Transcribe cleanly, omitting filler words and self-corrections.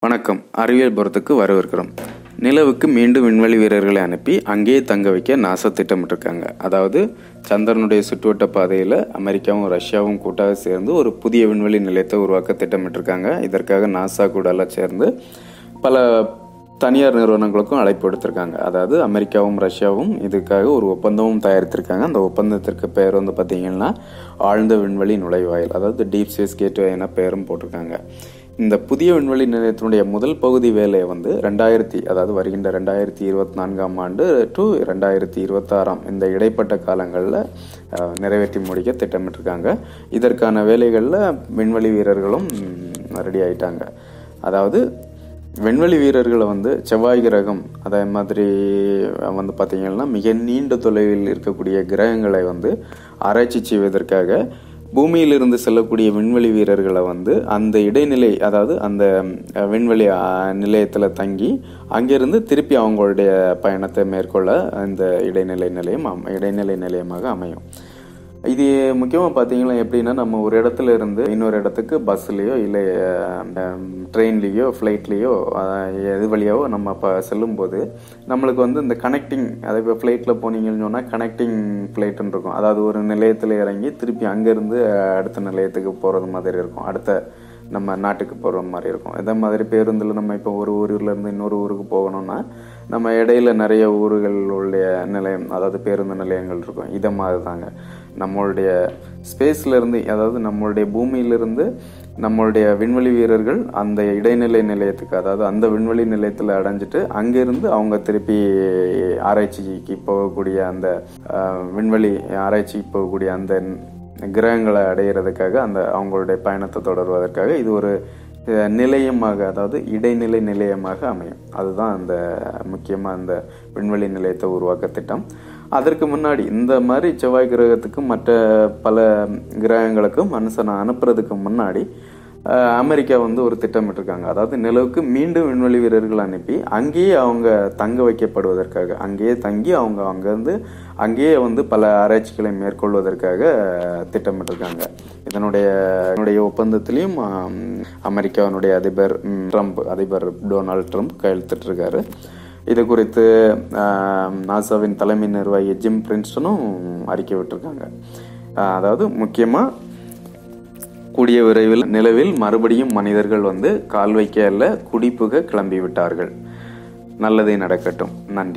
வணக்கம். அறிவியல்புரத்துக்கு வரவேற்கிறோம். நிலவுக்கு மீண்டும் விண்வெளி வீரர்களை அனுப்பி அங்கேயே தங்க வைக்க நாசா திட்டமிட்டிருக்காங்க. அதாவது சந்திரனுடைய சுற்றுவட்ட பாதையில் அமெரிக்காவும் ரஷ்யாவும் கூட்டாக சேர்ந்து ஒரு புதிய விண்வெளி நிலையத்தை உருவாக்க திட்டமிட்டிருக்காங்க. இதற்காக நாசா கூட எல்லாம் சேர்ந்து பல தனியார் நிறுவனங்களுக்கும் அழைப்பு எடுத்திருக்காங்க. அதாவது அமெரிக்காவும் ரஷ்யாவும் இதுக்காக ஒரு ஒப்பந்தமும் தயாரித்திருக்காங்க. அந்த ஒப்பந்தத்திற்கு பெயர் பார்த்தீங்கன்னா ஆழ்ந்த விண்வெளி நுழைவாயில், அதாவது டீப் ஸ்பேஸ் கேட்வே என பெயரும் போட்டிருக்காங்க. இந்த புதிய விண்வெளி நிலையத்தினுடைய முதல் பகுதி வேலையை அதாவது வருகின்ற 2024ஆம் ஆண்டு டு 2026 இந்த இடைப்பட்ட காலங்களில் நிறைவேற்றி முடிக்க திட்டமிட்டிருக்காங்க. இதற்கான வேலைகளில் விண்வெளி வீரர்களும் ரெடி ஆயிட்டாங்க. அதாவது விண்வெளி வீரர்களை செவ்வாய் கிரகம் அதே மாதிரி பார்த்தீங்கன்னா மிக நீண்ட தொலைவில் இருக்கக்கூடிய கிரகங்களை ஆராய்ச்சி செய்வதற்காக பூமியிலிருந்து செல்லக்கூடிய விண்வெளி வீரர்களை அந்த இடைநிலை, அதாவது அந்த விண்வெளி நிலையத்தில் தங்கி அங்கிருந்து திருப்பி அவங்களுடைய பயணத்தை மேற்கொள்ள இந்த இடைநிலை நிலையமாக அமையும். இது முக்கியமாக பார்த்தீங்கன்னா எப்படின்னா, நம்ம ஒரு இடத்துல இருந்து இன்னொரு இடத்துக்கு பஸ்லேயோ இல்லை ட்ரெயின்லேயோ ஃப்ளைட்லேயோ எது வழியாவோ நம்ம இப்போ செல்லும்போது நம்மளுக்கு இந்த கனெக்டிங், அதை இப்போ ஃப்ளைட்டில் போனீங்கன்னு சொன்னால் கனெக்டிங் ஃப்ளைட்டுன்னு இருக்கும். அதாவது ஒரு நிலையத்தில் இறங்கி திருப்பி அங்கேருந்து அடுத்த நிலையத்துக்கு போகிறது மாதிரி இருக்கும், அடுத்த நம்ம நாட்டுக்கு போகிற மாதிரி இருக்கும். இதே மாதிரி பேருந்தில் நம்ம இப்போ ஒரு ஊர்லேருந்து இன்னொரு ஊருக்கு போகணும்னா நம்ம இடையில நிறைய ஊர்களுடைய நிலையம், அதாவது பேருந்து நிலையங்கள் இருக்கும். இதை மாதிரி தாங்க நம்மளுடைய ஸ்பேஸ்லேருந்து, அதாவது நம்மளுடைய பூமியிலிருந்து நம்மளுடைய விண்வெளி வீரர்கள் அந்த இடைநிலை நிலையத்துக்கு, அதாவது அந்த விண்வெளி நிலையத்தில் அடைஞ்சிட்டு அங்கிருந்து அவங்க திருப்பி ஆராய்ச்சிக்கு போகக்கூடிய அந்த விண்வெளி ஆராய்ச்சிக்கு போகக்கூடிய அந்த கிரகங்களை அடையிறதுக்காக அவங்களுடைய பயணத்தை தொடர்வதற்காக இது ஒரு நிலையமாக, அதாவது இடைநிலை நிலையமாக அமையும். அதுதான் அந்த முக்கியமாக அந்த விண்வெளி நிலையத்தை உருவாக்க திட்டம். அதற்கு முன்னாடி இந்த மாதிரி செவ்வாய் கிரகத்துக்கும் மற்ற பல கிரகங்களுக்கும் மனுஷனை அனுப்புறதுக்கு முன்னாடி அமெரிக்கா ஒரு திட்டமிட்டிருக்காங்க. அதாவது நிலவுக்கு மீண்டும் விண்வெளி வீரர்கள் அனுப்பி அங்கேயே அவங்க தங்க வைக்கப்படுவதற்காக, அங்கேயே தங்கி அவங்க அங்கேயே பல ஆராய்ச்சிகளை மேற்கொள்வதற்காக திட்டமிட்டிருக்காங்க. இதனுடைய ஒப்பந்தத்திலையும் அமெரிக்காவினுடைய அதிபர் டொனால்ட் ட்ரம்ப் கையெழுத்திட்டிருக்காரு. இது குறித்து நாசாவின் தலைமை நிர்வாகி ஜிம் பிரின்ஸ்டனும் அறிக்கை விட்டிருக்காங்க. அதாவது முக்கியமாக கூடிய விரைவில் நிலவில் மறுபடியும் மனிதர்கள் கால் வைக்க அல்ல குடிபுக கிளம்பி விட்டார்கள். நல்லதே நடக்கட்டும். நன்றி.